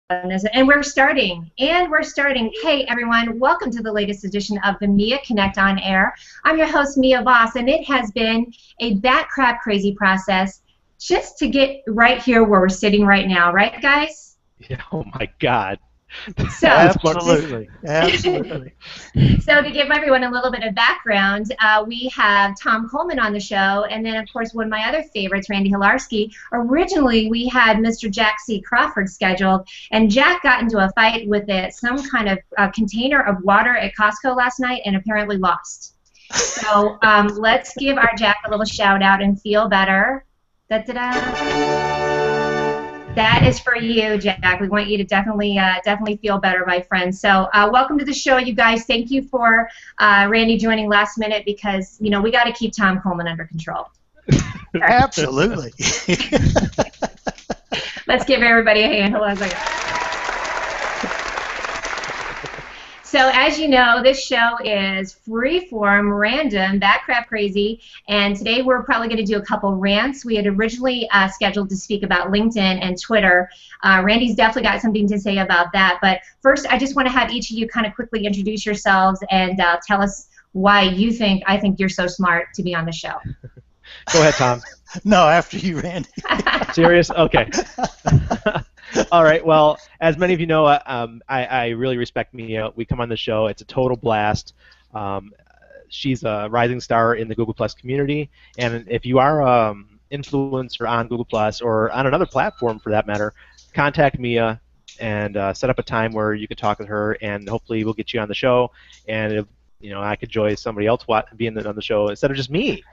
And we're starting. Hey, everyone, welcome to the latest edition of the Mia Connect on Air. I'm your host, Mia Voss, and it has been a bat crap crazy process just to get right here where we're sitting right now, right, guys? Yeah, oh my God. So, absolutely. So to give everyone a little bit of background, we have Tom Coleman on the show, and then of course one of my other favorites, Randy Hilarski. Originally we had Mr. Jack C. Crawford scheduled, and Jack got into a fight with some kind of container of water at Costco last night and apparently lost. So let's give our Jack a little shout out and feel better. Da-da-da. That is for you, Jack. We want you to definitely feel better, my friend. So welcome to the show, you guys. Thank you for Randy joining last minute because, you know, we got to keep Tom Coleman under control. Absolutely. Let's give everybody a hand. Hold on a second. So as you know, this show is free-form, random, bat crap crazy, and today we're probably going to do a couple rants. We had originally scheduled to speak about LinkedIn and Twitter. Randy's definitely got something to say about that, but first I just want to have each of you kind of quickly introduce yourselves and tell us why I think you're so smart to be on the show. Go ahead, Tom. No, after you, Randy. Serious? Okay. All right. Well, as many of you know, I really respect Mia. We come on the show. It's a total blast. She's a rising star in the Google Plus community. And if you are an influencer on Google Plus or on another platform for that matter, contact Mia and set up a time where you can talk with her, and hopefully we'll get you on the show. And if, you know, I could join somebody else being on the show instead of just me.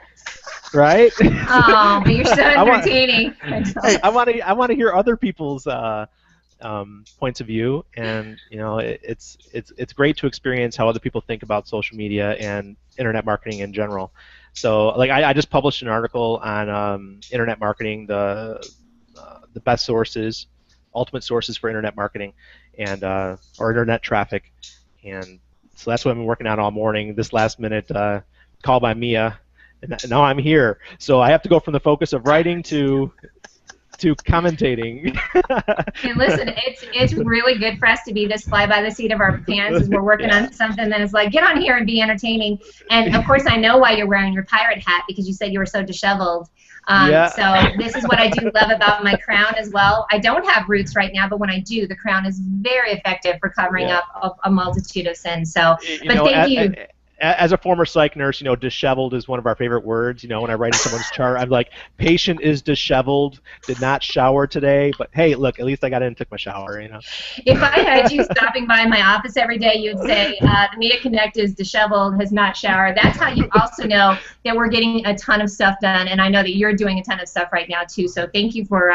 Right? Oh, but you're so entertaining. I want to hear other people's points of view, and you know, it's great to experience how other people think about social media and internet marketing in general. So, like, I just published an article on internet marketing, the best sources, ultimate sources for internet marketing, and or internet traffic, and so that's what I've been working on all morning. This last minute call by Mia. And now I'm here, so I have to go from the focus of writing to commentating. And listen, it's really good for us to be this fly by the seat of our pants as we're working on something that is like, get on here and be entertaining. And of course, I know why you're wearing your pirate hat, because you said you were so disheveled. So this is what I do love about my crown as well. I don't have roots right now, but when I do, the crown is very effective for covering up a multitude of sins. So, thank you. As a former psych nurse, you know, disheveled is one of our favorite words. You know, when I write in someone's chart, I'm like, patient is disheveled, did not shower today, but hey, look, at least I got in and took my shower, you know. If I had you stopping by my office every day, you'd say, the Mia Connect is disheveled, has not showered. That's how you also know that we're getting a ton of stuff done, and I know that you're doing a ton of stuff right now, too. So thank you for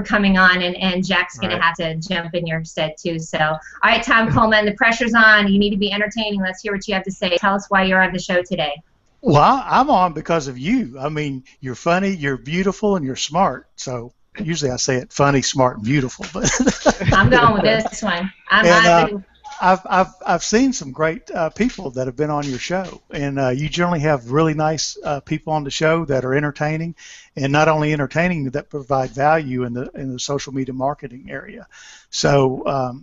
coming on, and Jack's going to have to jump in your stead, too. So, all right, Tom Coleman, the pressure's on. You need to be entertaining. Let's hear what you have to say. Tell us why you're on the show today. Well, I'm on because of you. I mean, you're funny, you're beautiful, and you're smart. So usually I say it funny, smart, and beautiful. But I'm going with this one. I've seen some great people that have been on your show, and you generally have really nice people on the show that are entertaining, and not only entertaining, that provide value in the social media marketing area. So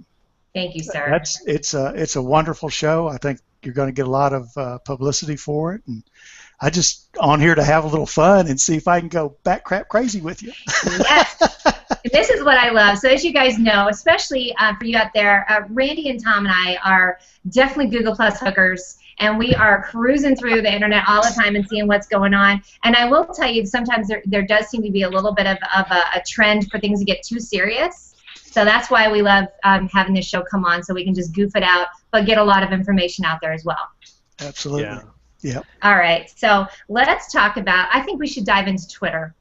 thank you, sir. It's a wonderful show. I think you're going to get a lot of publicity for it, and I just on here to have a little fun and see if I can go bat crap crazy with you. Yes. This is what I love. So as you guys know, especially for you out there, Randy and Tom and I are definitely Google Plus hookers, and we are cruising through the internet all the time and seeing what's going on. And I will tell you, sometimes there does seem to be a little bit of a trend for things to get too serious. So that's why we love having this show come on, so we can just goof it out, but get a lot of information out there as well. Absolutely. Yeah. All right. So let's talk about, I think we should dive into Twitter.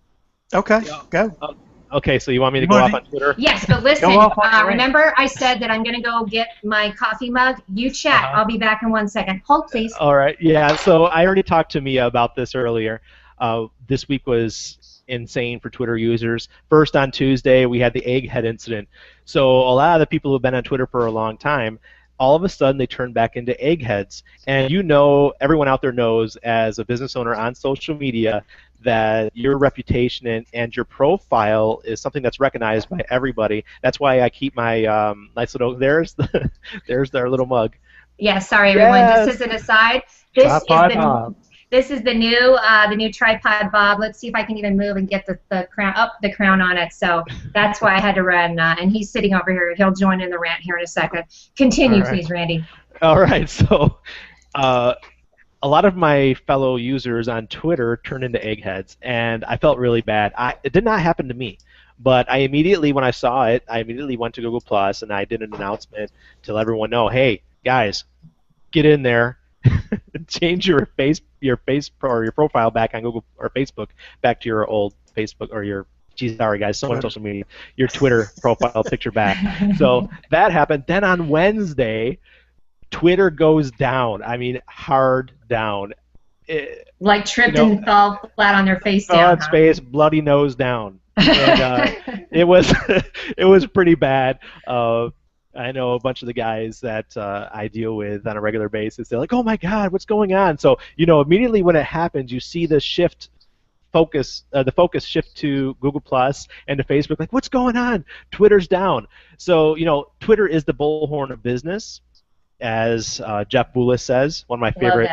Okay. Go. Okay, so you want me to go off on Twitter? Yes, but listen, remember I said that I'm going to go get my coffee mug? You chat. I'll be back in 1 second. Hold, please. All right. Yeah, so I already talked to Mia about this earlier. This week was insane for Twitter users. First, on Tuesday, we had the egghead incident. So a lot of the people who have been on Twitter for a long time, all of a sudden they turn back into eggheads. And you know, everyone out there knows as a business owner on social media that your reputation and your profile is something that's recognized by everybody. That's why I keep my nice little, there's their little mug. Yeah, sorry everyone. Yes. Just as an aside, this Tripod is the Bob. this is the new tripod Bob. Let's see if I can even move and get the crown on it. So that's why I had to run. And he's sitting over here. He'll join in the rant here in a second. Continue, All right. please, Randy. All right. So a lot of my fellow users on Twitter turned into eggheads, and I felt really bad. It did not happen to me. But I immediately, when I saw it, I immediately went to Google Plus and I did an announcement to let everyone know, hey, guys, get in there, change your profile back on Google or Facebook back to your old Facebook or your, geez, sorry guys, so much social media, your Twitter profile picture back. So that happened. Then on Wednesday, Twitter goes down. I mean, hard down. Like tripped and fell flat on their face down. Fell on space, bloody nose down. And it was pretty bad. I know a bunch of the guys that I deal with on a regular basis. They're like, "Oh my God, what's going on?" So immediately when it happens, you see the focus shift to Google Plus and to Facebook. Like, what's going on? Twitter's down. So Twitter is the bullhorn of business, as Jeff Boulis says. One of my favorite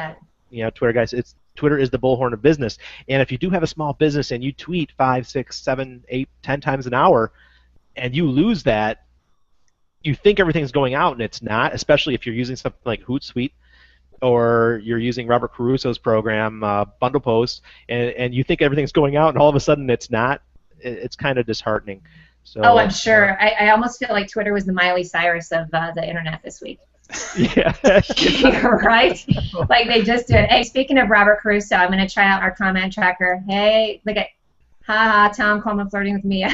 Twitter guys. Twitter is the bullhorn of business, and if you do have a small business and you tweet 5, 6, 7, 8, 10 times an hour, and you lose that, you think everything's going out, and it's not. Especially if you're using something like Hootsuite, or you're using Robert Caruso's program, Bundle Post, and you think everything's going out, and all of a sudden it's not. It's kind of disheartening. So, I'm sure. I almost feel like Twitter was the Miley Cyrus of the internet this week. Yeah. Right? Like they just did. Hey, speaking of Robert Caruso, I'm going to try out our comment tracker. Hey, look at, haha, Tom Coleman flirting with me.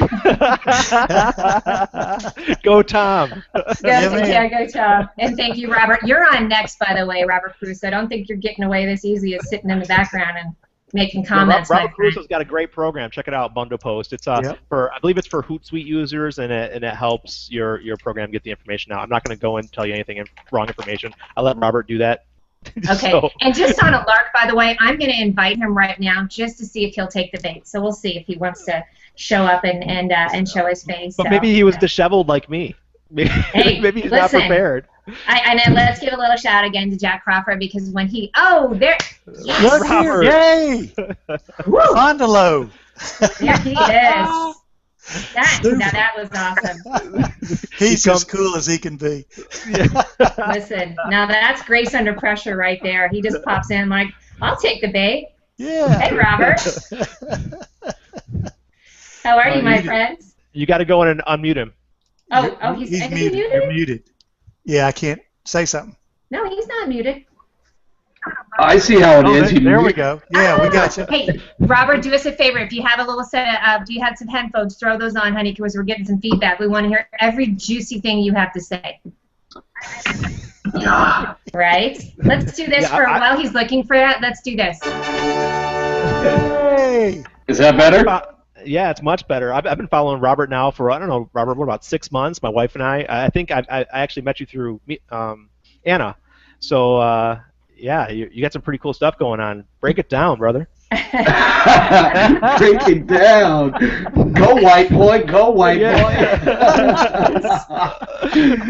Go Tom. Go Tom. And thank you, Robert. You're on next, by the way, Robert Caruso. I don't think you're getting away this easy as sitting in the background and making comments. Robert Caruso's got a great program. Check it out, Bundle Post. It's I believe it's for Hootsuite users, and it helps your program get the information out. I'm not going to go and tell you anything wrong information. I'll let Robert do that. Okay. So. And just on a lark, by the way, I'm going to invite him right now just to see if he'll take the bait. So we'll see if he wants to show up and show his face. But maybe he was disheveled like me. Maybe he's not prepared. And then let's give a little shout again to Jack Crawford, because when he yes, Robert. Yay! Fondolo. There he is. That was awesome. He's as cool as he can be. Listen, now that's grace under pressure right there. He just pops in like, I'll take the bait. Yeah. Hey, Robert. How are you, my friends? You got to go in and unmute him. He's muted. You're muted. Yeah, I can't say something. No, he's not muted. I see how it is. There we go. Yeah, we got you. Hey, Robert, do us a favor. If you have a little set of, do you have some headphones? Throw those on, honey, because we're getting some feedback. We want to hear every juicy thing you have to say. Right? Let's do this while he's looking for that. Let's do this. Hey! Is that better? Yeah, it's much better. I've been following Robert now for, I don't know, Robert, what, about 6 months? My wife and I think I actually met you through Anna. So, yeah, you got some pretty cool stuff going on. Break it down, brother. Break it down. Go white boy, go white boy.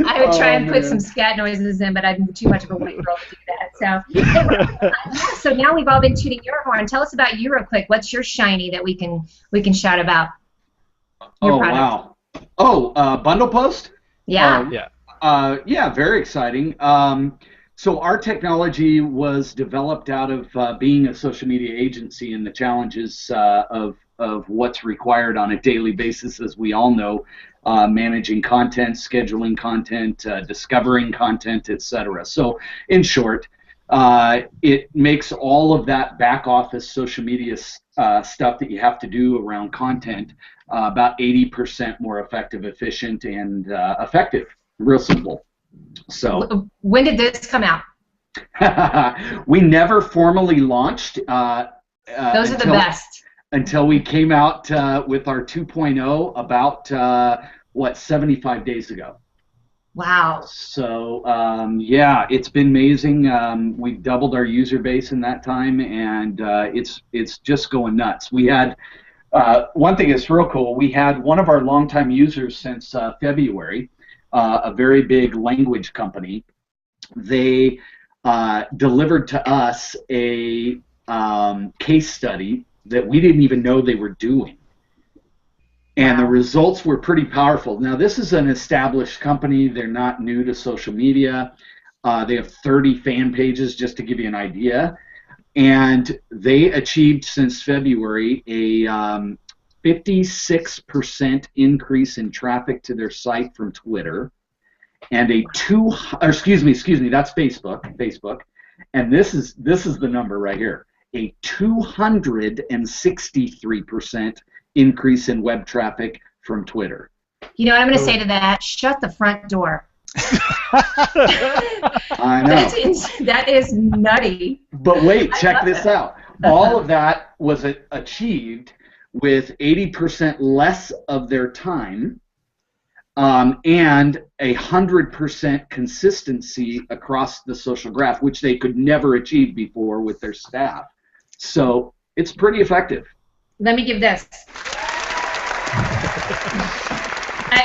I would try and put some scat noises in, but I'm too much of a white girl to do that. So now we've all been tooting your horn. Tell us about you real quick. What's your shiny that we can shout about? Wow. Bundle Post? Yeah. Yeah, very exciting. So our technology was developed out of being a social media agency and the challenges of what's required on a daily basis, as we all know, managing content, scheduling content, discovering content, etc. So in short, it makes all of that back office social media stuff that you have to do around content about 80% more effective, efficient, and effective. Real simple. So when did this come out? We never formally launched. Those are the best. Until we came out with our 2.0 about 75 days ago. Wow. So yeah, it's been amazing. We've doubled our user base in that time, and it's just going nuts. We had one thing that's real cool. We had one of our longtime users since February, a very big language company. They delivered to us a case study that we didn't even know they were doing. And the results were pretty powerful. Now, this is an established company. They're not new to social media. They have 30 fan pages, just to give you an idea. And they achieved, since February, a 56% increase in traffic to their site from Twitter, and excuse me, that's Facebook. And this is the number right here. A 263% increase in web traffic from Twitter. You know what I'm going to say to that? Shut the front door. I know. That is nutty. But wait, check this out. All of that was achieved with 80% less of their time, and 100% consistency across the social graph, which they could never achieve before with their staff. So it's pretty effective. Let me give this.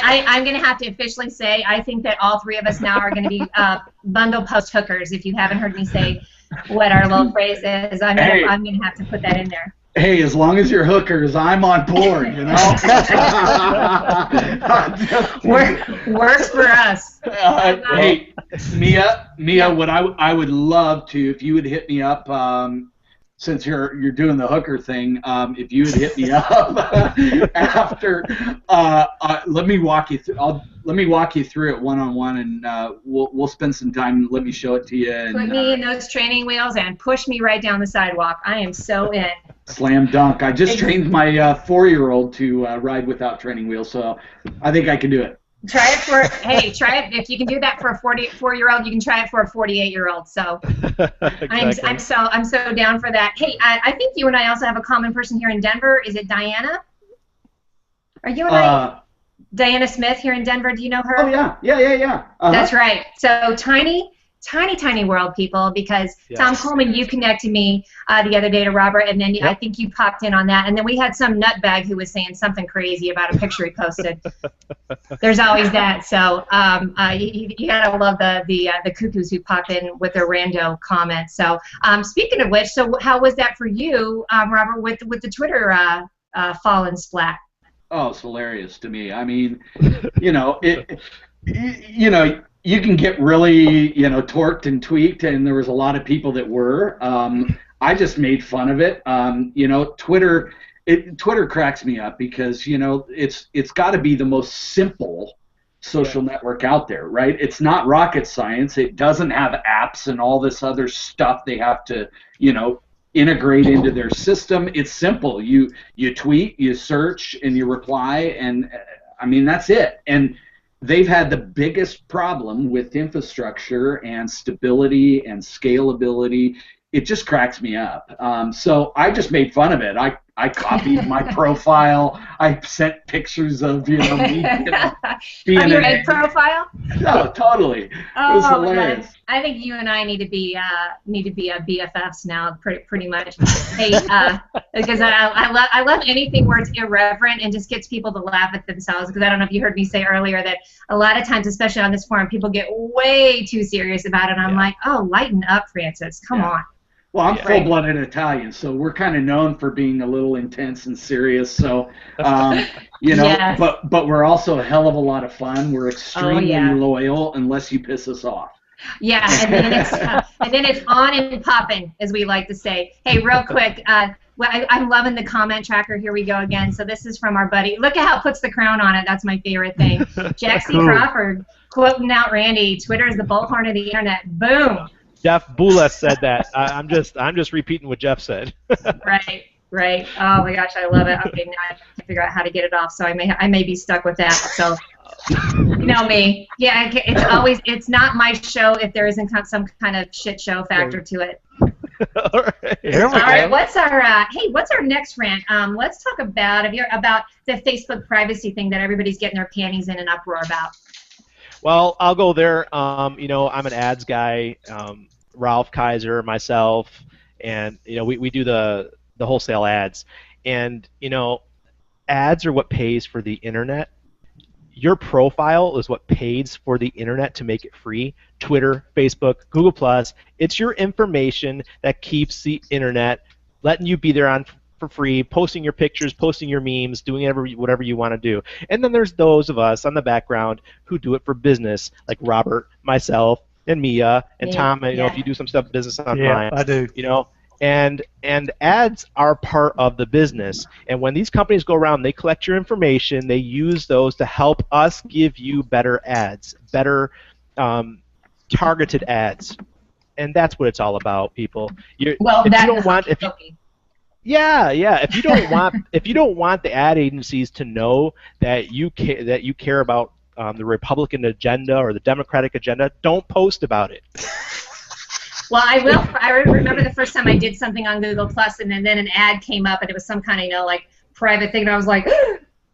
I'm going to have to officially say I think that all three of us now are going to be bundle post hookers. If you haven't heard me say what our little phrase is, I'm going to have to put that in there. Hey, as long as you're hookers, I'm on board, you know? Works for us. Hey, Mia, what I would love to, if you would hit me up, since you're doing the hooker thing, if you would hit me up after, let me walk you through. Let me walk you through it one-on-one, and we'll spend some time. Let me show it to you. And, put me in those training wheels and push me right down the sidewalk. I am so in. Slam dunk. I just trained my 4-year-old to ride without training wheels, so I think I can do it. Try it if you can do that for a 44-year-old, you can try it for a 48-year-old. So exactly. I'm so down for that. Hey, I think you and I also have a common person here in Denver. Is it Diana? Are you and I? Diana Smith here in Denver. Do you know her? Oh yeah. That's right. So tiny world, people, because yes. Tom Coleman, you connected me the other day to Robert, and then I think you popped in on that, and then we had some nutbag who was saying something crazy about a picture he posted. There's always that. So you gotta love the cuckoos who pop in with their rando comments. So speaking of which, so how was that for you, Robert, with the Twitter fall and splat? Oh, it's hilarious to me. I mean, you can get really, torqued and tweaked, and there was a lot of people that were. I just made fun of it. Twitter cracks me up because, it's got to be the most simple social network out there, right? It's not rocket science. It doesn't have apps and all this other stuff they have to, integrate into their system. It's simple. You tweet, you search, and you reply, and I mean, that's it. And they've had the biggest problem with infrastructure and stability and scalability. It just cracks me up. So I just made fun of it. I copied my profile. I sent pictures of me. Have you made profile? No, totally. It was hilarious. I think you and I need to be BFFs now, pretty much. Hey, because I love anything where it's irreverent and just gets people to laugh at themselves. Because I don't know if you heard me say earlier that a lot of times, especially on this forum, people get way too serious about it. And I'm like, oh, lighten up, Francis. Come on. Well, I'm full-blooded Italian, so we're kind of known for being a little intense and serious. So, yes. but we're also a hell of a lot of fun. We're extremely loyal unless you piss us off. Yeah, and then it's on and popping, as we like to say. Hey, real quick, I'm loving the comment tracker. Here we go again. So this is from our buddy. Look at how it puts the crown on it. That's my favorite thing. Jack C. Crawford quoting out Randy. Twitter is the bullhorn of the internet. Boom. Jeff Boulas said that. I'm just repeating what Jeff said. Right. Oh my gosh, I love it. Okay, now I have to figure out how to get it off. So I may be stuck with that. So you know me. Yeah, it's not my show if there isn't some kind of shit show factor to it. All right. All right. What's our next rant? Let's talk about the Facebook privacy thing that everybody's getting their panties in an uproar about. Well, I'll go there. I'm an ads guy. Ralph Kaiser, myself, and we do the wholesale ads, and ads are what pays for the internet. Your profile is what pays for the internet to make it free. Twitter, Facebook, Google Plus. It's your information that keeps the internet letting you be there on for free, posting your pictures, posting your memes, doing whatever you want to do. And then there's those of us on the background who do it for business, like Robert, myself, and Mia, and Tom. If you do some stuff business online, I do. And ads are part of the business. And when these companies go around, they collect your information. They use those to help us give you better ads, better targeted ads. And that's what it's all about, people. If you don't want the ad agencies to know that you care about the Republican agenda or the Democratic agenda, don't post about it. Well, I will. I remember the first time I did something on Google Plus, and then an ad came up, and it was some kind of like private thing, and I was like,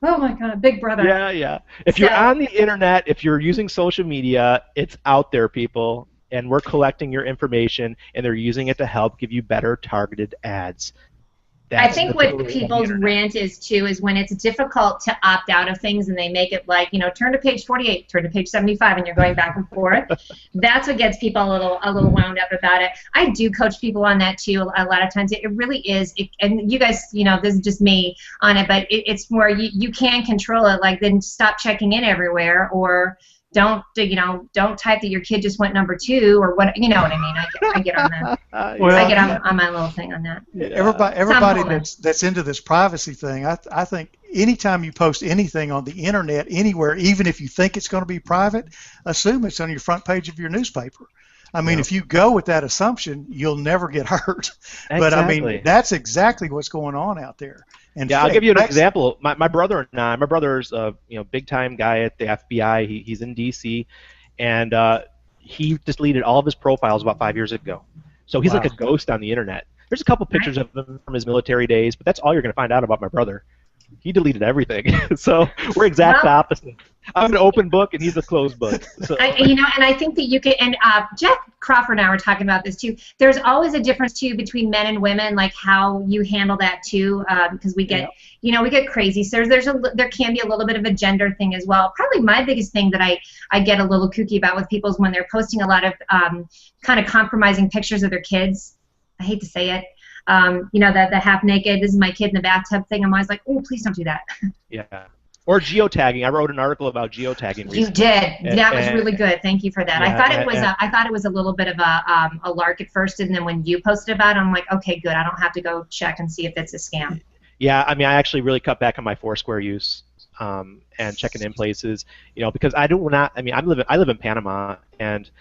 oh my God, Big Brother. Yeah. If you're on the internet, if you're using social media, it's out there, people, and we're collecting your information, and they're using it to help give you better targeted ads. I think what people's rant is too is when it's difficult to opt out of things and they make it like, turn to page 48, turn to page 75, and you're going back and forth. That's what gets people a little wound up about it. I do coach people on that too. A lot of times it really is, and you guys, this is just me on it, but it's more you can control it. Like then stop checking in everywhere, or don't type that your kid just went number 2 or what, you know what I mean. I get on that. I get on my little thing on that. Everybody that's into this privacy thing, I think anytime you post anything on the internet anywhere, even if you think it's going to be private, assume it's on your front page of your newspaper. I mean, if you go with that assumption, you'll never get hurt. Exactly. But I mean, that's exactly what's going on out there. And I'll give you an example. My brother and I, my brother's a big time guy at the FBI. He's in D.C. and he just deleted all of his profiles about 5 years ago. So he's like a ghost on the internet. There's a couple pictures of him from his military days, but that's all you're going to find out about my brother. He deleted everything. So we're exact opposite. I'm an open book, and he's a closed book. So. And I think that you can, and Jeff Crawford and I were talking about this too. There's always a difference too between men and women, like how you handle that too, because we get, we get crazy. So there can be a little bit of a gender thing as well. Probably my biggest thing that I get a little kooky about with people is when they're posting a lot of kind of compromising pictures of their kids. I hate to say it. The half naked, this is my kid in the bathtub thing. I'm always like, oh, please don't do that. Yeah. Or geotagging. I wrote an article about geotagging recently. You did. That was really good. Thank you for that. Yeah, I thought it was a little bit of a lark at first, and then when you posted about it, I'm like, okay, good. I don't have to go check and see if it's a scam. Yeah, I mean, I actually really cut back on my Foursquare use and checking in places, because I live in Panama, and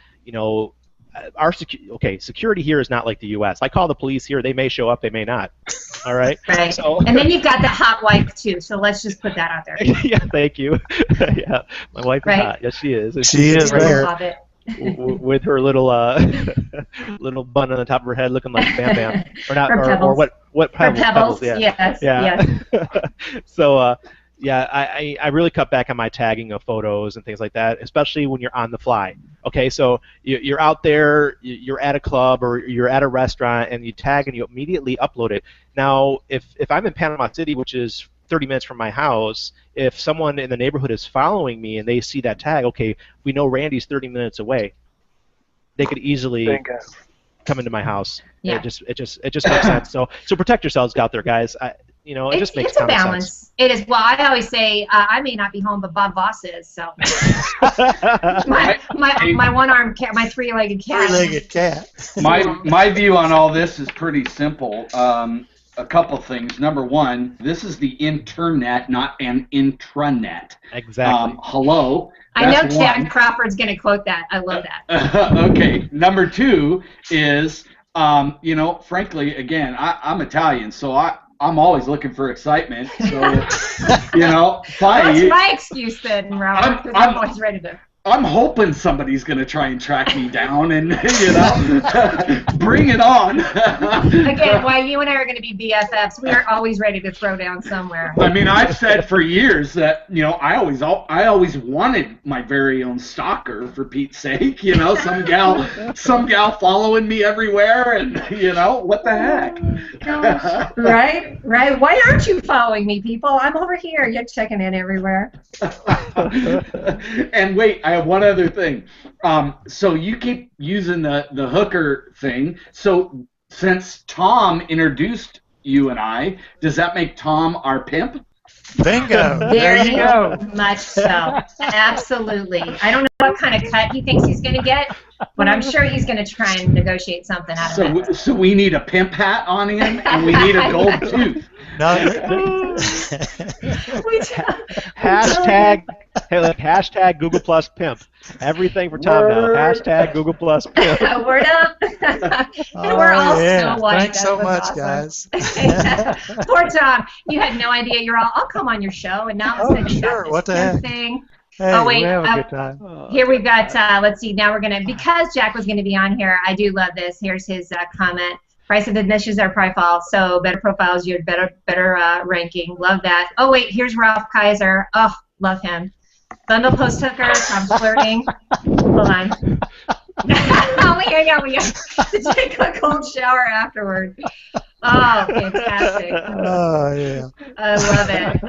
security here is not like the U.S. I call the police here; they may show up, they may not. All right. Right. So, and then you've got the hot wife too. So let's just put that out there. Yeah. Thank you. Yeah, my wife is hot. Yes, she is. She is there. With her little little bun on the top of her head, looking like Bam Bam, or not, or what Pebbles? Pebbles. Yeah. Yes. So. I really cut back on my tagging of photos and things like that, especially when you're on the fly. Okay, so you're out there, you're at a club or you're at a restaurant, and you tag and you immediately upload it. Now, if I'm in Panama City, which is 30 minutes from my house, if someone in the neighborhood is following me and they see that tag, okay, we know Randy's 30 minutes away. They could easily come into my house. Yeah. It just makes sense. So protect yourselves out there, guys. It just makes it's a balance. Sense. It is. Well, I always say I may not be home, but Bob Voss is. So my one-armed cat, my three-legged cat. Three-legged cat. My view on all this is pretty simple. A couple things. Number one, this is the internet, not an intranet. Exactly. Hello. I know Chad Crawford's going to quote that. I love that. Okay. Number two is, frankly, again, I'm Italian, so I'm always looking for excitement. So, fine. That's my excuse then, Robert, because I'm always ready to. I'm hoping somebody's going to try and track me down and, bring it on. Again, why you and I are going to be BFFs. We are always ready to throw down somewhere. I mean, I've said for years that, I always wanted my very own stalker, for Pete's sake. Some gal following me everywhere, and, what the heck? Right. Why aren't you following me, people? I'm over here. You're checking in everywhere. And wait, I have one other thing. So you keep using the hooker thing. So since Tom introduced you and I, does that make Tom our pimp? Bingo. Very much so. Absolutely. I don't know what kind of cut he thinks he's going to get, but I'm sure he's going to try and negotiate something out of it. So we need a pimp hat on him, and we need a gold tooth. Hashtag Google Plus pimp. Everything for Tom now. Hashtag Google Plus pimp. Word up. And we're all so white. Thanks so much, awesome. guys. Poor Tom. You had no idea. I'll come on your show, and now it's sure. What the heck? Thing. Hey, oh wait, we have a good time. Here we've got. Let's see. Now we're gonna, because Jack was gonna be on here. I do love this. Here's his comment. Price of admissions are profile, so better profiles, you had better ranking. Love that. Oh wait, here's Ralph Kaiser. Oh, love him. Bundle post hooker. I'm flirting. Hold on. Oh, we hang out. We have to take a cold shower afterward. Oh, fantastic. Oh, yeah. I love it.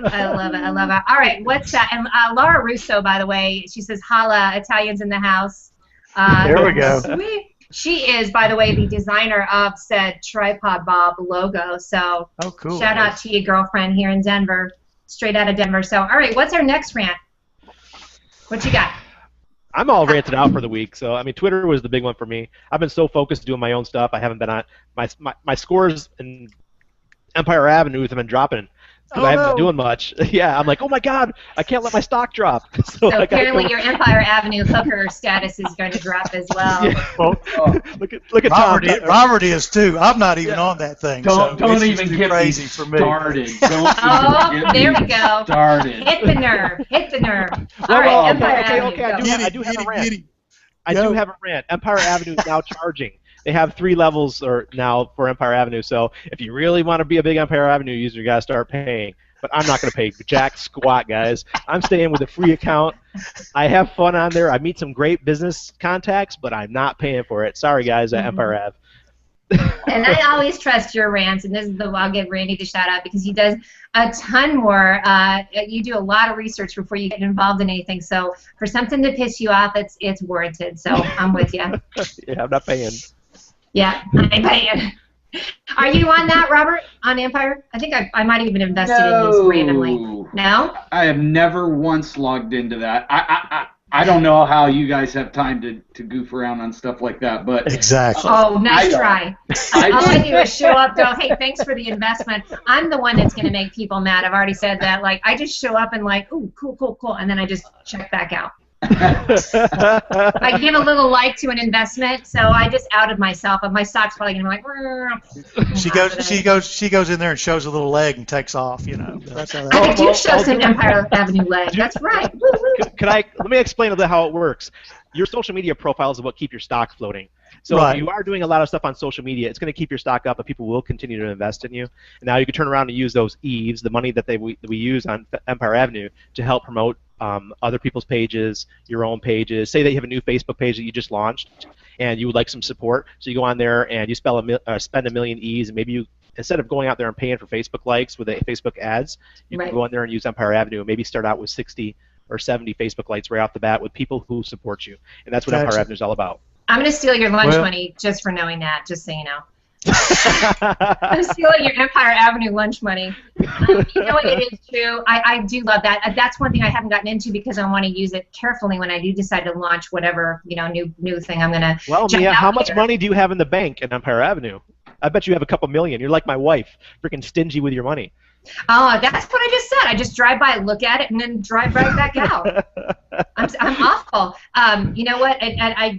All right, what's that? And Laura Russo, by the way, she says, holla, Italians in the house. There we go. Sweet. She is, by the way, the designer of said Tripod Bob logo. So cool. Shout out to your girlfriend here in Denver, straight out of Denver. So, all right, what's our next rant? What you got? I'm all ranted out for the week. So, I mean, Twitter was the big one for me. I've been so focused doing my own stuff. I haven't been on my scores in Empire Avenue have been dropping because I haven't been doing much. Yeah, I'm like, oh my God, I can't let my stock drop. So apparently your Empire Avenue hooker status is going to drop as well. Yeah. Well, look at Robert, Tom. Robert is too. I'm not even on that thing. Don't even get crazy me for me. started. There we go. Started. Hit the nerve. Well, All right, okay, Empire Avenue. I do have a rant. I do have a rant. Empire Avenue is now charging. They have 3 levels now for Empire Avenue. So if you really want to be a big Empire Avenue user, you got to start paying. But I'm not going to pay jack squat, guys. I'm staying with a free account. I have fun on there. I meet some great business contacts, but I'm not paying for it. Sorry, guys, at Empire Ave. And I always trust your rants, and this is I'll give Randy the shout out because he does a ton more. You do a lot of research before you get involved in anything. So for something to piss you off, it's warranted. So I'm with you. Yeah, I'm not paying. Yeah, I'm paying. Are you on that, Robert, on Empire? I think I might have even invested in this randomly. No? I have never once logged into that. I don't know how you guys have time to goof around on stuff like that, but exactly. Oh, nice try. All I do is show up, go, hey, thanks for the investment. I'm the one that's going to make people mad. I've already said that. Like, I just show up and like, ooh, cool, and then I just check back out. I give a little like to an investment, so I just outed myself. But my stock's probably gonna be like. She goes in there and shows a little leg and takes off. That's how that. I do show some Empire Avenue leg. That's right. Let me explain a little how it works. Your social media profile is what keep your stock floating. So if you are doing a lot of stuff on social media, it's going to keep your stock up, and people will continue to invest in you. And now you can turn around and use those EVEs, the money that we use on Empire Avenue, to help promote other people's pages, your own pages. Say that you have a new Facebook page that you just launched, and you would like some support. So you go on there and you spend $1 million EVs, and maybe you, instead of going out there and paying for Facebook likes with the Facebook ads, you can go in there and use Empire Avenue and maybe start out with 60 or 70 Facebook likes right off the bat with people who support you. And that's what Empire Avenue is all about. I'm going to steal your lunch money just for knowing that, just so you know. I'm stealing your Empire Avenue lunch money. You know what, it is true. I do love that. That's one thing I haven't gotten into because I want to use it carefully when I do decide to launch whatever new thing I'm going to. Well, Mia, how much money do you have in the bank at Empire Avenue? I bet you have a couple million. You're like my wife, freaking stingy with your money. Oh, that's what I just said. I just drive by, look at it, and then drive right back out. I'm awful. You know what?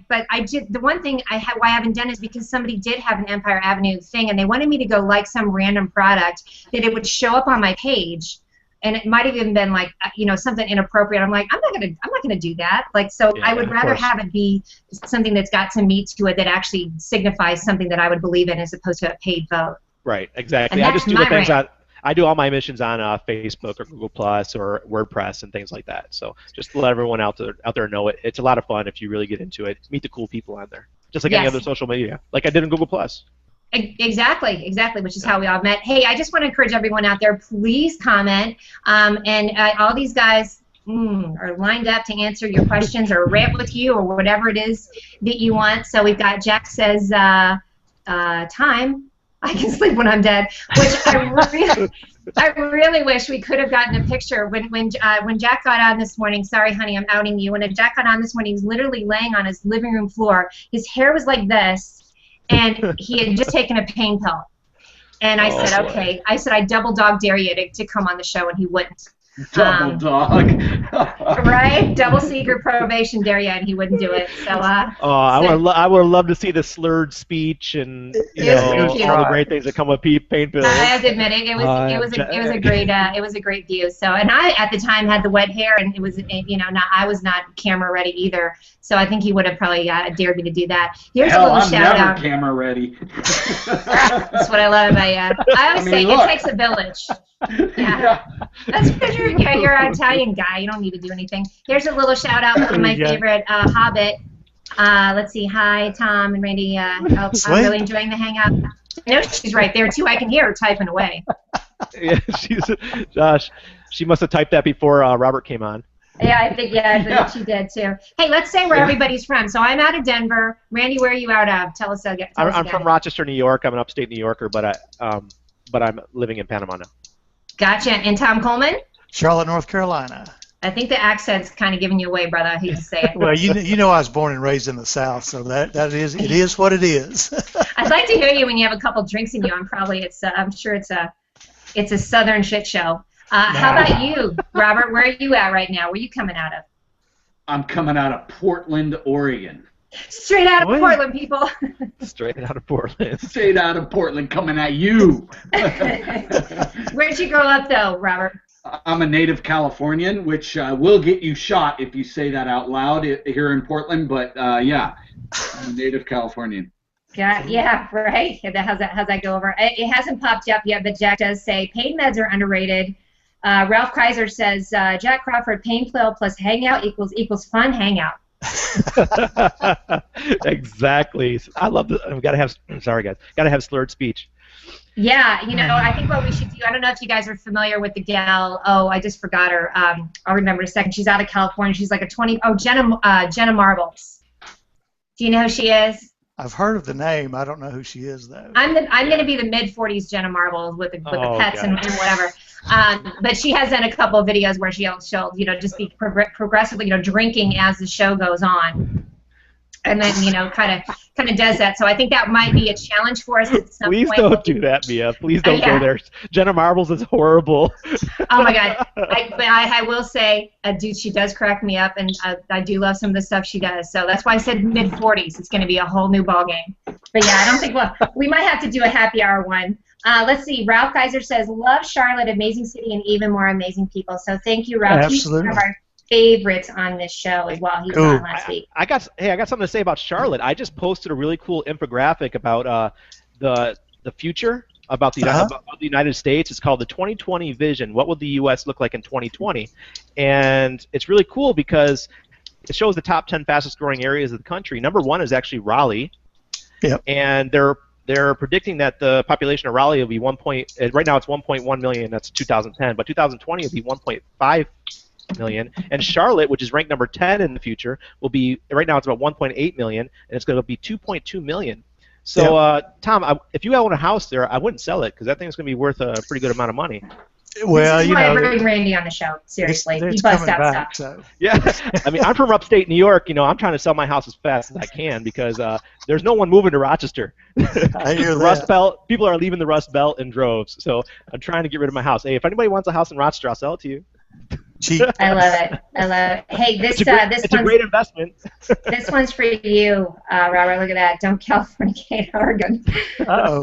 But I did the one thing why I haven't done is because somebody did have an Empire Avenue thing, and they wanted me to go like some random product that it would show up on my page. and it might have even been like, something inappropriate. I'm like, I'm not gonna do that. Like, so Yeah, I would rather course. have it be something that's got some meat to it that actually signifies something that I would believe in, as opposed to a paid vote. Right, exactly. And I that's just do the my things rant. I do all my missions on Facebook or Google Plus or WordPress and things like that. So just to let everyone out there know it. It's a lot of fun if you really get into it. Meet the cool people on there, just like any Yes. other social media, like I did in Google Plus. Exactly, which is how we all met. Hey, I just want to encourage everyone out there, please comment. And all these guys are lined up to answer your questions or rant with you or whatever it is that you want. So we've got Jack says, time. I can sleep when I'm dead, which I really wish we could have gotten a picture. When Jack got on this morning, sorry, honey, I'm outing you. When Jack got on this morning, he was literally laying on his living room floor. His hair was like this, and he had just taken a pain pill. And I said, okay. I said, I double dog dare you to come on the show, and he wouldn't. Double dog. Right? Double secret probation dare you, and he wouldn't do it. So, I would love to see the slurred speech and all the great things that come with pain pills. I have to admit it was a great view. So, and I at the time had the wet hair, and it was I was not camera ready either. So I think he would have probably dared me to do that. Here's a little shout out. I'm never camera ready. That's what I love about you. I always say it takes a village. Yeah. That's because you're an Italian guy. You don't need to do anything. Here's a little shout out from my favorite Hobbit. Let's see. Hi, Tom and Randy. I'm really enjoying the hangout. I know she's right there too. I can hear her typing away. Yeah, Josh. She must have typed that before Robert came on. Yeah, I think she did too. Hey, let's say where everybody's from. So I'm out of Denver. Randy, where are you out of? Tell us again. I'm from Rochester, New York. I'm an upstate New Yorker, but I'm living in Panama now. Gotcha. And Tom Coleman? Charlotte, North Carolina. I think the accent's kind of giving you away, brother. I hate to say it. Well, you know I was born and raised in the South, so it is what it is. I'd like to hear you when you have a couple drinks in you. I'm sure it's a Southern shit show. How about you, Robert? Where are you at right now? Where are you coming out of? I'm coming out of Portland, Oregon. Straight out of Portland, people. Straight out of Portland. Straight out of Portland, coming at you. Where'd you grow up, though, Robert? I'm a native Californian, which will get you shot if you say that out loud here in Portland. But yeah, I'm a native Californian. Yeah, right. How's that go over? It hasn't popped up yet, but Jack does say pain meds are underrated. Ralph Kaiser says Jack Crawford, pain pill plus hangout equals fun hangout. Exactly. I love the. We gotta have. Sorry, guys. Gotta have slurred speech. Yeah, I think what we should do. I don't know if you guys are familiar with the gal. Oh, I just forgot her. I'll remember in a second. She's out of California. She's like Jenna Marbles. Do you know who she is? I've heard of the name. I don't know who she is though. I'm going to be the mid-40s Jenna Marbles with the pets and whatever. But she has done a couple of videos where she'll just be progressively drinking as the show goes on, and then kind of does that. So I think that might be a challenge for us at some Please point. don't do that, Mia. Please don't go there. Jenna Marbles is horrible. Oh my God! But I will say, she does crack me up, and I do love some of the stuff she does. So that's why I said mid-40s. It's going to be a whole new ballgame. But yeah, I don't think we might have to do a happy hour one. Let's see. Ralph Kaiser says, "Love Charlotte, amazing city, and even more amazing people." So thank you, Ralph. Absolutely. He's one of our favorites on this show as well. He was on last week. I got something to say about Charlotte. I just posted a really cool infographic about the future about the United States. It's called the 2020 Vision. What will the U.S. look like in 2020? And it's really cool because it shows the top 10 fastest growing areas of the country. Number one is actually Raleigh. Yep. And they're predicting that the population of Raleigh will be right now it's 1.1 million. That's 2010, but 2020 will be 1.5 million. And Charlotte, which is ranked number 10 in the future, will be right now it's about 1.8 million, and it's going to be 2.2 million. So, Tom, if you own a house there, I wouldn't sell it because that thing's going to be worth a pretty good amount of money. Well, this is why I bring Randy on the show. Seriously, he busts out stuff. So. Yeah, I mean, I'm from upstate New York. I'm trying to sell my house as fast as I can because there's no one moving to Rochester. I hear that. Rust Belt. People are leaving the Rust Belt in droves. So I'm trying to get rid of my house. Hey, if anybody wants a house in Rochester, I'll sell it to you. Cheap. I love it. I love it. Hey, this it's a great investment. This one's for you, Robert. Look at that. Don't Californicate Oregon. Uh-oh.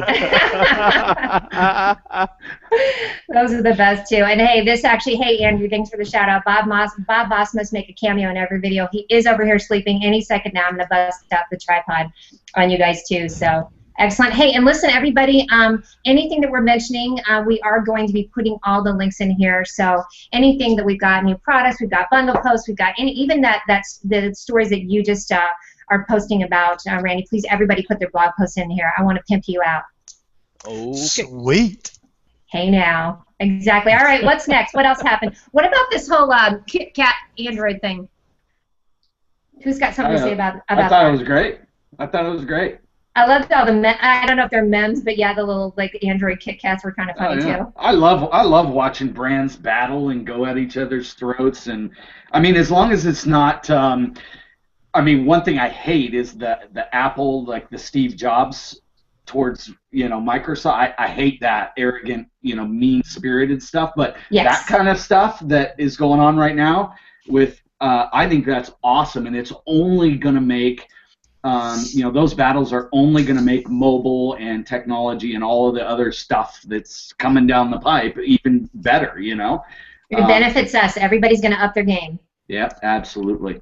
Those are the best too. And hey, hey Andrew, thanks for the shout out. Bob Boss must make a cameo in every video. He is over here sleeping any second now. I'm gonna bust out the tripod on you guys too. So excellent. Hey, and listen, everybody, anything that we're mentioning, we are going to be putting all the links in here. So anything that we've got, new products, we've got bundle posts, we've got even that's the stories that you just are posting about, Randy. Please, everybody, put their blog posts in here. I want to pimp you out. Okay. Sweet. Hey now, exactly. All right, what's next? What else happened? What about this whole Kit Kat Android thing? Who's got something to say about I thought that? it was great. I thought it was great. I loved all the I don't know if they're memes, but yeah, the little like Android Kit Kats were kind of funny too. I love watching brands battle and go at each other's throats, and I mean, as long as it's not. I mean, one thing I hate is the Apple, like the Steve Jobs towards Microsoft. I hate that arrogant, mean-spirited stuff. But yes, that kind of stuff that is going on right now with I think that's awesome, and it's only going to make. Those battles are only going to make mobile and technology and all of the other stuff that's coming down the pipe even better, It benefits us. Everybody's going to up their game. Yeah, absolutely.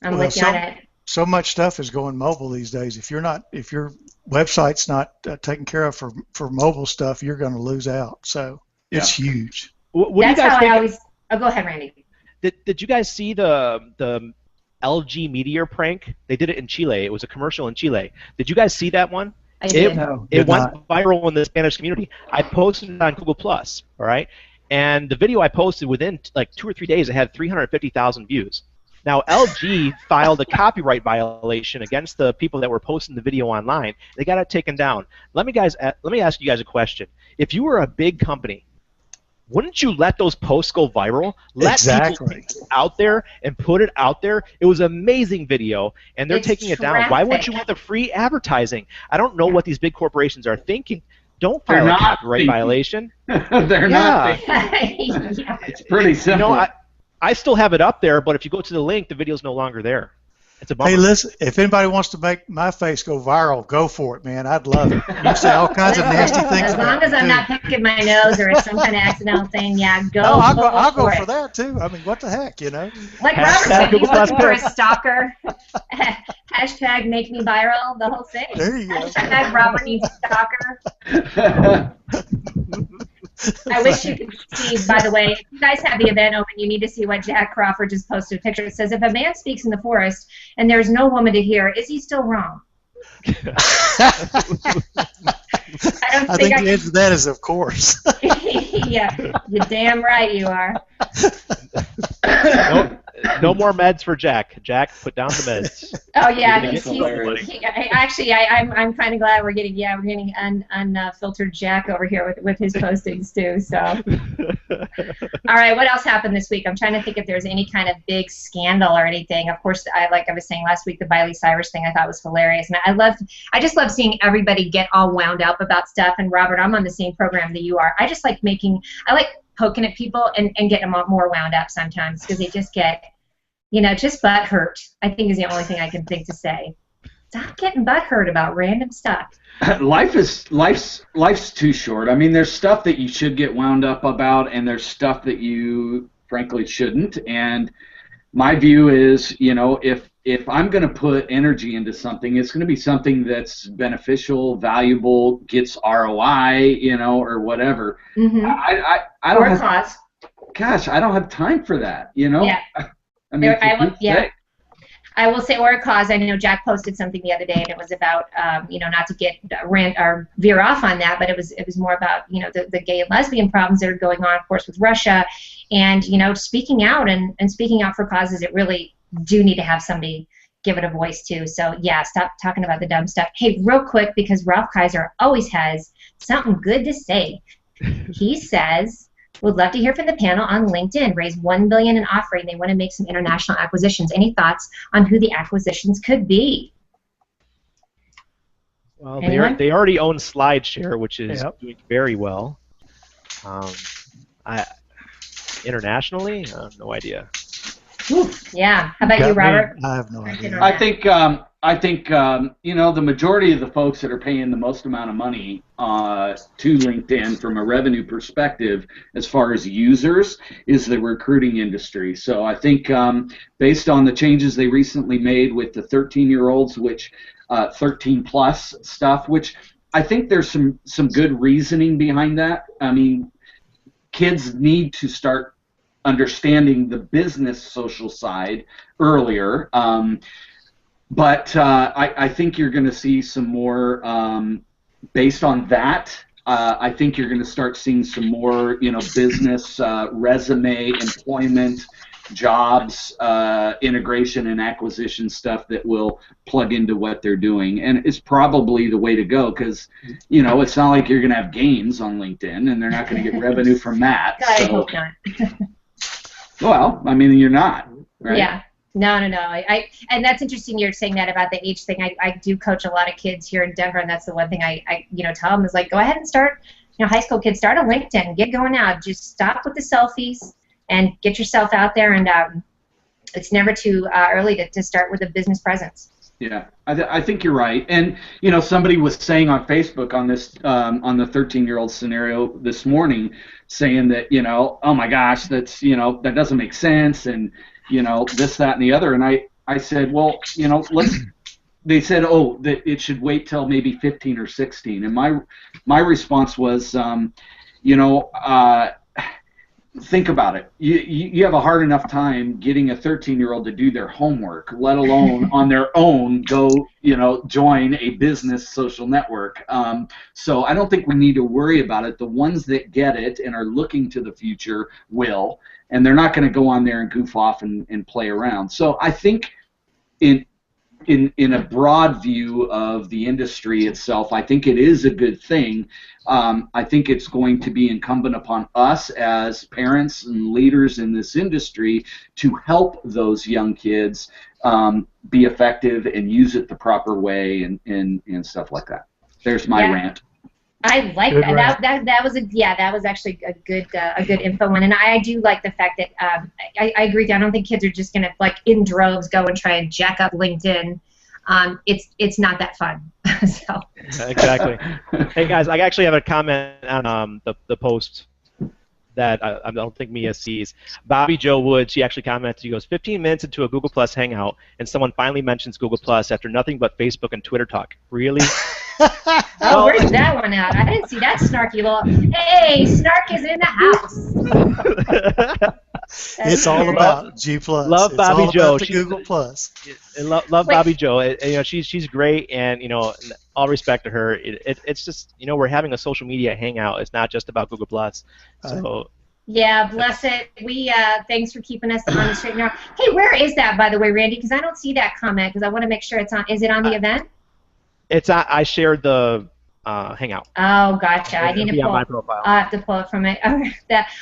I'm with you on it. So much stuff is going mobile these days. If your website's not taken care of for mobile stuff, you're going to lose out. So it's huge. What that's do you guys how think? I always. Oh, go ahead, Randy. Did you guys see the LG Meteor prank? They did it in Chile. It was a commercial in Chile. Did you guys see that one? I did. It went viral in the Spanish community. I posted it on Google+, all right? And the video I posted within like 2 or 3 days, it had 350,000 views. Now, LG filed a copyright violation against the people that were posting the video online. They got it taken down. Let me ask you guys a question. If you were a big company, wouldn't you let those posts go viral? Let people take it out there and put it out there. It was an amazing video, and they're taking it down. Why wouldn't you want the free advertising? I don't know what these big corporations are thinking. Don't file a copyright violation. They're not thinking. It's pretty simple. I still have it up there, but if you go to the link, the video's no longer there. It's a bummer. Hey, listen, if anybody wants to make my face go viral, go for it, man. I'd love it. You say all kinds of nasty things. As long as I'm not picking my nose or it's some kind of accidental thing, yeah, go. No, I'll go for that too. I mean, what the heck, Like Robert said, he's looking for a stalker. Hashtag make me viral, the whole thing. There you go. Hashtag Robert needs a stalker. I wish you could see, by the way, if you guys have the event open, you need to see what Jack Crawford just posted a picture. It says, if a man speaks in the forest and there's no woman to hear, is he still wrong? I think the answer to that is of course. Yeah, you're damn right you are. No more meds for Jack. Jack, put down the meds. Oh yeah, I'm kind of glad we're getting unfiltered Jack over here with his postings too. So, all right, what else happened this week? I'm trying to think if there's any kind of big scandal or anything. Of course, like I was saying last week, the Miley Cyrus thing I thought was hilarious, and I just love seeing everybody get all wound up about stuff. And Robert, I'm on the same program that you are. I like poking at people and getting them more wound up sometimes because they just get, just butt hurt, I think is the only thing I can think to say. Stop getting butt hurt about random stuff. Life's too short. I mean, there's stuff that you should get wound up about, and there's stuff that you frankly shouldn't. And my view is, if I'm going to put energy into something, it's going to be something that's beneficial, valuable, gets ROI, or whatever. Mm-hmm. I don't have cause. Gosh, I don't have time for that, Yeah. I mean, I will say, or a cause. I know Jack posted something the other day, and it was about, not to get rant or veer off on that, but it was more about, the gay and lesbian problems that are going on, of course, with Russia, and speaking out and speaking out for causes that really do need to have somebody give it a voice too. So yeah, stop talking about the dumb stuff. Hey, real quick, because Ralph Kaiser always has something good to say. He says, would love to hear from the panel on LinkedIn. Raise $1 billion in offering. They want to make some international acquisitions. Any thoughts on who the acquisitions could be? Well, they already own SlideShare, which is doing very well. internationally, no idea. Ooh, yeah. How about you, Robert? I have no idea. I think you know, the majority of the folks that are paying the most amount of money to LinkedIn from a revenue perspective, as far as users, is the recruiting industry. So I think based on the changes they recently made with the 13-year-olds, which 13 plus stuff, which I think there's some good reasoning behind that. I mean, kids need to start understanding the business social side earlier. But I think you're going to see some more based on that. I think you're going to start seeing some more, you know, business resume, employment, jobs, integration and acquisition stuff that will plug into what they're doing. And it's probably the way to go because, you know, it's not like you're going to have games on LinkedIn and they're not going to get revenue from that. I hope not. Well, I mean, you're not, right? Yeah. No. And that's interesting you're saying that about the age thing. I do coach a lot of kids here in Denver, and that's the one thing I tell them is like, go ahead and start, high school kids, start on LinkedIn, get going out. Just stop with the selfies and get yourself out there, and it's never too early to start with a business presence. Yeah, I think you're right. And, you know, somebody was saying on Facebook on this, on the 13-year-old scenario this morning, saying that, you know, oh my gosh, that's, you know, that doesn't make sense, and, you know, this, that, and the other. And I said, well, you know, they said, oh, that it should wait till maybe 15 or 16. And my response was, you know, think about it. You have a hard enough time getting a 13-year-old to do their homework, let alone on their own go, you know, join a business social network. So I don't think we need to worry about it. The ones that get it and are looking to the future will, and they're not going to go on there and goof off and play around. So I think in a broad view of the industry itself, I think it is a good thing. I think it's going to be incumbent upon us as parents and leaders in this industry to help those young kids be effective and use it the proper way and stuff like that. There's my rant. I like good that. That was actually a good info one, and I do like the fact that I agree with you. I don't think kids are just gonna like in droves go and try and jack up LinkedIn. It's not that fun. So. Exactly. Hey guys, I actually have a comment on the post that I don't think Mia sees. Bobby Joe Wood, she actually commented, she goes, 15 minutes into a Google Plus hangout, and someone finally mentions Google Plus after nothing but Facebook and Twitter talk. Really? Oh, where's that one out? I didn't see that snarky little. Hey, Snark is in the house. It's all about G Plus. Love Bobby Joe. Google Plus. Love Bobby Joe. You know, she's great, and you know, all respect to her. It's just, you know, we're having a social media hangout. It's not just about Google Plus. So. Yeah, bless it. We thanks for keeping us on the straight and narrow. Hey, where is that, by the way, Randy? Because I don't see that comment. Because I want to make sure it's on. Is it on the event? I shared the hangout. Oh, gotcha. I need to pull. On my profile. I'll have to pull it from it.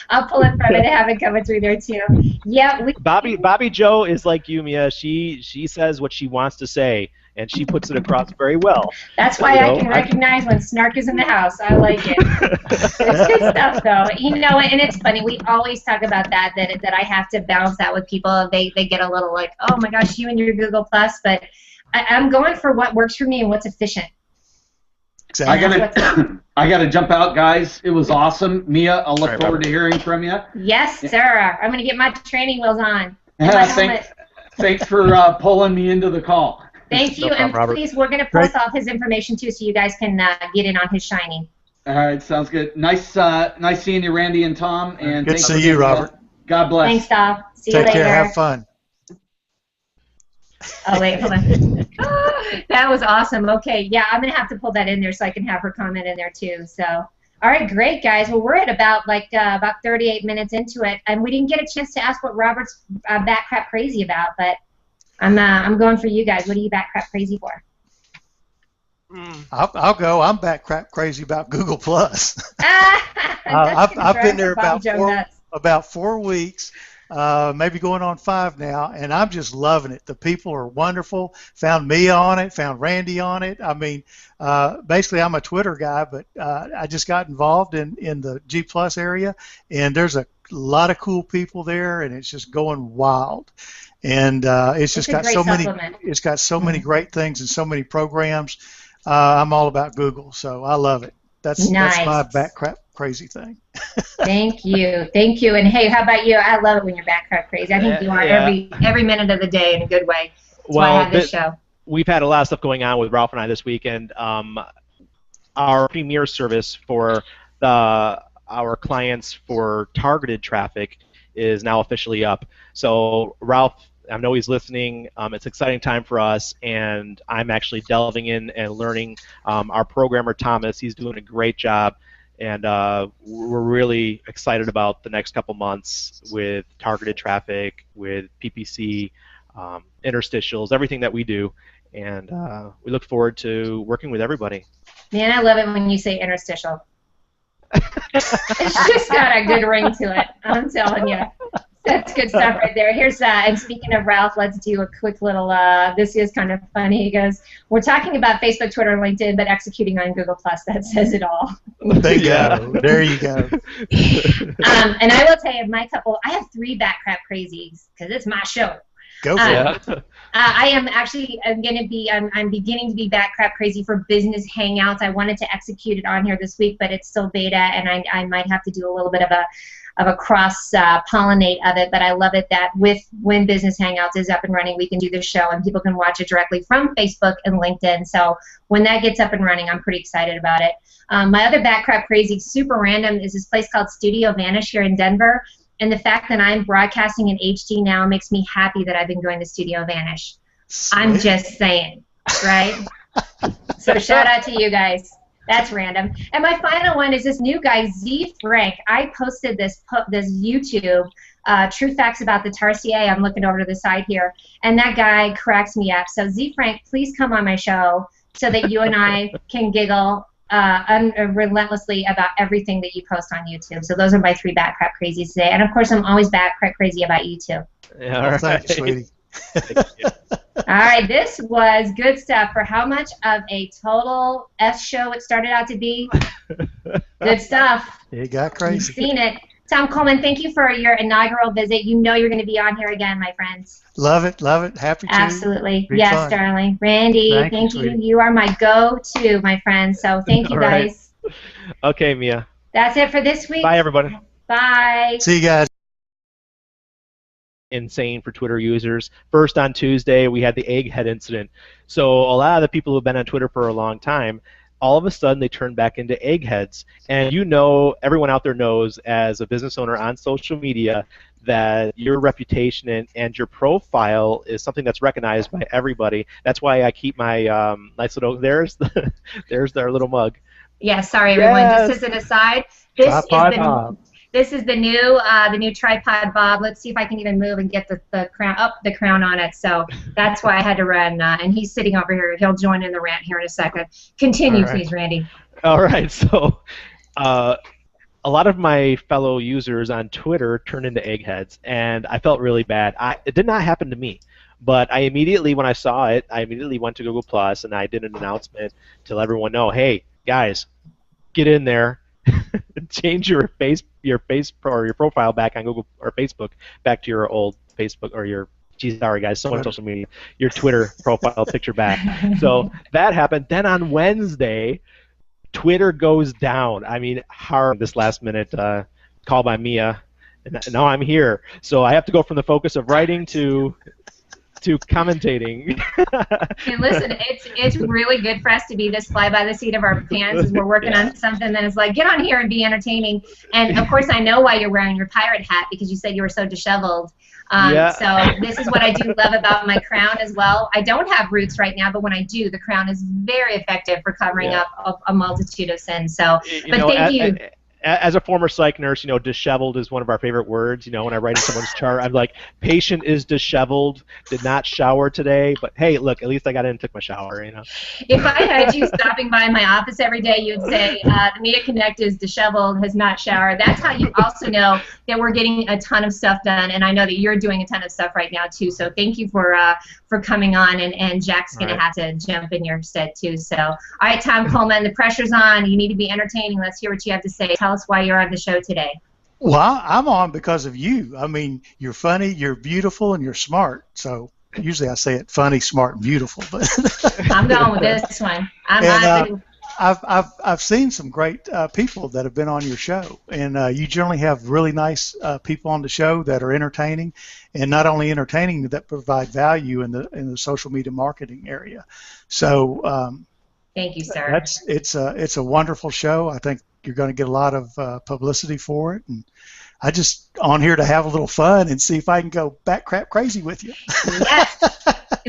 I'll pull it from it. I have it coming through there too. Yeah. Bobby Joe is like you, Mia. She says what she wants to say, and she puts it across very well. That's why I can recognize when Snark is in the house. I like it. It's good stuff, though. You know, and it's funny. We always talk about that I have to balance that with people. They get a little like, oh my gosh, you and your Google Plus, but I'm going for what works for me and what's efficient. Exactly. I gotta jump out, guys. It was awesome. Mia, I'll look forward to hearing from you. Yes, sir. I'm gonna get my training wheels on. Thanks for pulling me into the call. Thank you, and please, we're gonna post all his information too, so you guys can get in on his shining. All right, sounds good. Nice seeing you, Randy and Tom. And good to see you, Robert. God bless. Thanks, Tom. See you later. Take care. Have fun. Oh, wait, hold on. That was awesome. Okay, yeah, I'm going to have to pull that in there so I can have her comment in there too. So, all right, great, guys. Well, we're at about 38 minutes into it, and we didn't get a chance to ask what Robert's back crap crazy about, but I'm going for you guys. What are you back crap crazy for? I'll go. I'm back crap crazy about Google Plus. I've been there about 4 weeks. Maybe going on 5 now, and I'm just loving it. The people are wonderful. Found Mia on it, found Randy on it. I mean, basically I'm a Twitter guy, but I just got involved in the G Plus area, and there's a lot of cool people there, and it's just going wild. And it's just got so many. It's got so many great things and so many programs. I'm all about Google, so I love it. That's my back crap crazy thing. Thank you. And hey, how about you? I love it when you're back crap crazy. I think you are every minute of the day in a good way. That's why I have this show. We've had a lot of stuff going on with Ralph and I this weekend. Our premier service for our clients for targeted traffic is now officially up. So Ralph, I know he's listening. It's an exciting time for us, and I'm actually delving in and learning. Our programmer Thomas, he's doing a great job, and we're really excited about the next couple months with targeted traffic, with PPC, interstitials, everything that we do, and we look forward to working with everybody. Man, I love it when you say interstitial. It's just got a good ring to it, I'm telling you. That's good stuff right there. Here's and speaking of Ralph, let's do a quick little. This is kind of funny. He goes, "We're talking about Facebook, Twitter, and LinkedIn, but executing on Google Plus. That says it all." There you go. And I will tell you, I have 3 back crap crazies because it's my show. Go for it. I am actually I'm beginning to be back crap crazy for business hangouts. I wanted to execute it on here this week, but it's still beta, and I might have to do a little bit of a cross pollinate of it. But I love it that when business hangouts is up and running, we can do the show and people can watch it directly from Facebook and LinkedIn. So when that gets up and running, I'm pretty excited about it. My other back crap crazy, super random, is this place called Studio Vanish here in Denver. And the fact that I'm broadcasting in HD now makes me happy that I've been going to Studio Vanish. Sweet. I'm just saying, right? So shout out to you guys. That's random. And my final one is this new guy, Z Frank. I posted this YouTube, True Facts About the Tarsier. I'm looking over to the side here. And that guy cracks me up. So Z Frank, please come on my show so that you and I can giggle relentlessly about everything that you post on YouTube. So those are my 3 back crap crazies today. And of course, I'm always back crap crazy about you too. Yeah, all right. Thanks, sweetie. All right, this was good stuff. For how much of a total S show it started out to be? Good stuff. It got crazy. You've seen it. Tom Coleman, thank you for your inaugural visit. You know you're going to be on here again, my friends. Love it. Happy to. Absolutely. Great yes, fun. darling. Randy, thank you. You are my go-to, my friend. So thank you, guys. Right. Okay, Mia. That's it for this week. Bye, everybody. Bye. See you guys. Insane for Twitter users. First, on Tuesday, we had the egghead incident. So a lot of the people who have been on Twitter for a long time, all of a sudden they turn back into eggheads. And everyone out there knows, as a business owner on social media, that your reputation and your profile is something that's recognized by everybody. That's why I keep my nice little, there's their little mug. Yeah, sorry everyone. Yes. Just as an aside, this is the new tripod Bob. Let's see if I can even move and get the crown on it. So that's why I had to run. And he's sitting over here. He'll join in the rant here in a second. Continue, please, Randy. All right. So a lot of my fellow users on Twitter turned into eggheads, and I felt really bad. It did not happen to me. But I immediately, when I saw it, I immediately went to Google Plus and I did an announcement to let everyone know, hey, guys, get in there. Change your profile back on Google or Facebook back to your old Facebook or your sorry guys, so much social media, your Twitter profile picture back. So that happened. Then on Wednesday, Twitter goes down. I mean, hard. This last minute call by Mia, and now I'm here. So I have to go from the focus of writing to commentating. And listen, it's really good for us to be this fly by the seat of our pants as we're working on something that is like, get on here and be entertaining. And of course I know why you're wearing your pirate hat, because you said you were so disheveled. So this is what I do love about my crown as well. I don't have roots right now, but when I do, the crown is very effective for covering up a multitude of sins. So, thank you. As a former psych nurse, disheveled is one of our favorite words. When I write in someone's chart, I'm like, patient is disheveled, did not shower today, but hey, look, at least I got in and took my shower, If I had you stopping by my office every day, you'd say, the Media Connect is disheveled, has not showered. That's how you also know that we're getting a ton of stuff done, and I know that you're doing a ton of stuff right now, too. So thank you for coming on, and Jack's going to have to jump in your stead, too. So, all right, Tom Coleman, the pressure's on. You need to be entertaining. Let's hear what you have to say. Tell us why you're on the show today. Well, I'm on because of you. I mean, you're funny, you're beautiful, and you're smart. So usually I say it funny, smart, and beautiful. But I'm going with this one. and I'm I've seen some great people that have been on your show, and you generally have really nice people on the show that are entertaining, and not only entertaining that provide value in the social media marketing area. So Thank you, sir. it's a wonderful show. I think you're going to get a lot of publicity for it, and I just on here to have a little fun and see if I can go bat crap crazy with you. Yes.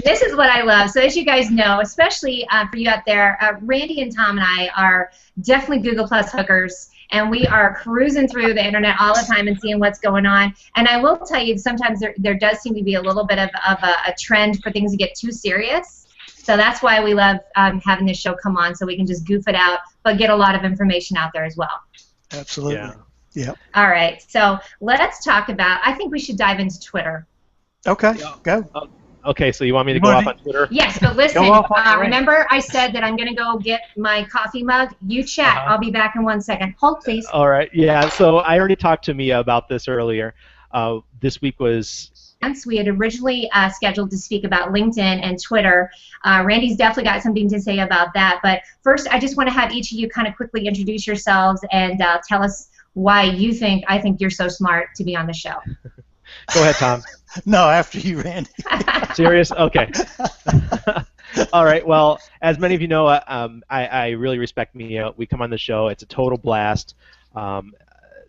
This is what I love. So as you guys know, especially for you out there, Randy and Tom and I are definitely Google Plus hookers, and we are cruising through the internet all the time and seeing what's going on. And I will tell you, sometimes there does seem to be a little bit of a trend for things to get too serious. So that's why we love having this show come on, so we can just goof it out, but get a lot of information out there as well. Absolutely. Yeah. Yep. All right. So let's talk about, I think we should dive into Twitter. Okay. Go. Okay, so you want me to go off on Twitter? Yes, but listen, Go off on your remember I said that I'm going to go get my coffee mug? You chat. I'll be back in 1 second. Hold, please. All right. Yeah. So I already talked to Mia about this earlier. This week was. We had originally scheduled to speak about LinkedIn and Twitter. Randy's definitely got something to say about that. But first, I just want to have each of you kind of quickly introduce yourselves and tell us why I think you're so smart to be on the show. Go ahead, Tom. No, after you, Randy. Serious? Okay. All right. Well, as many of you know, I really respect Mia. We come on the show. It's a total blast.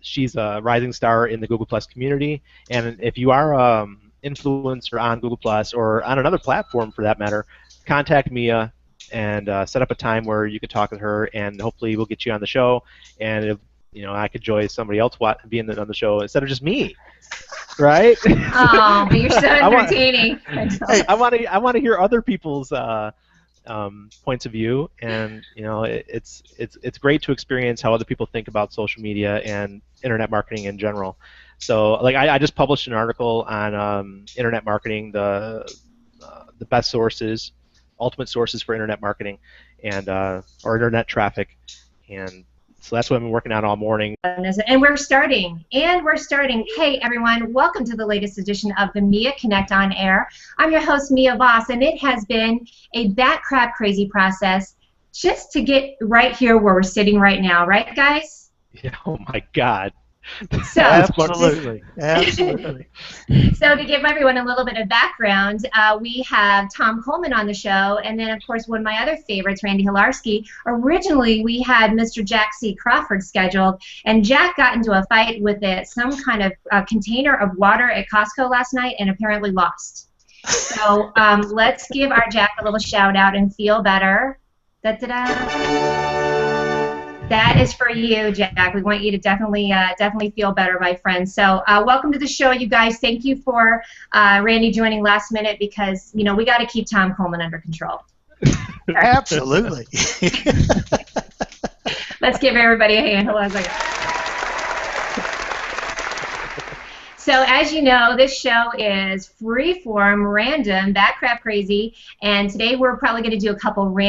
She's a rising star in the Google Plus community, and if you are an influencer on Google Plus or on another platform for that matter, contact Mia and set up a time where you can talk with her, and hopefully we'll get you on the show. And if, I could join somebody else being on the show instead of just me, right? Oh, but you're so entertaining. I want to hear other people's points of view, and it's great to experience how other people think about social media and internet marketing in general. So, like, I just published an article on internet marketing, the best sources, ultimate sources for internet marketing, and or internet traffic, and so that's what I've been working on all morning. And we're starting. Hey, everyone. Welcome to the latest edition of the Mia Connect on Air. I'm your host, Mia Voss, and it has been a bat crap crazy process just to get right here where we're sitting right now. Right, guys? Yeah, oh, my God. So, Absolutely. Absolutely. So to give everyone a little bit of background, we have Tom Coleman on the show, and then, of course, one of my other favorites, Randy Hilarski. Originally, we had Mr. Jack C. Crawford scheduled, and Jack got into a fight with some kind of container of water at Costco last night and apparently lost. So let's give our Jack a little shout-out and feel better. Da-da-da. That is for you, Jack. We want you to definitely feel better, my friend. So welcome to the show, you guys. Thank you for Randy joining last minute because, we got to keep Tom Coleman under control. Absolutely. Let's give everybody a hand. Hold on a second. So as you know, this show is free-form, random, bat crap crazy, and today we're probably going to do a couple random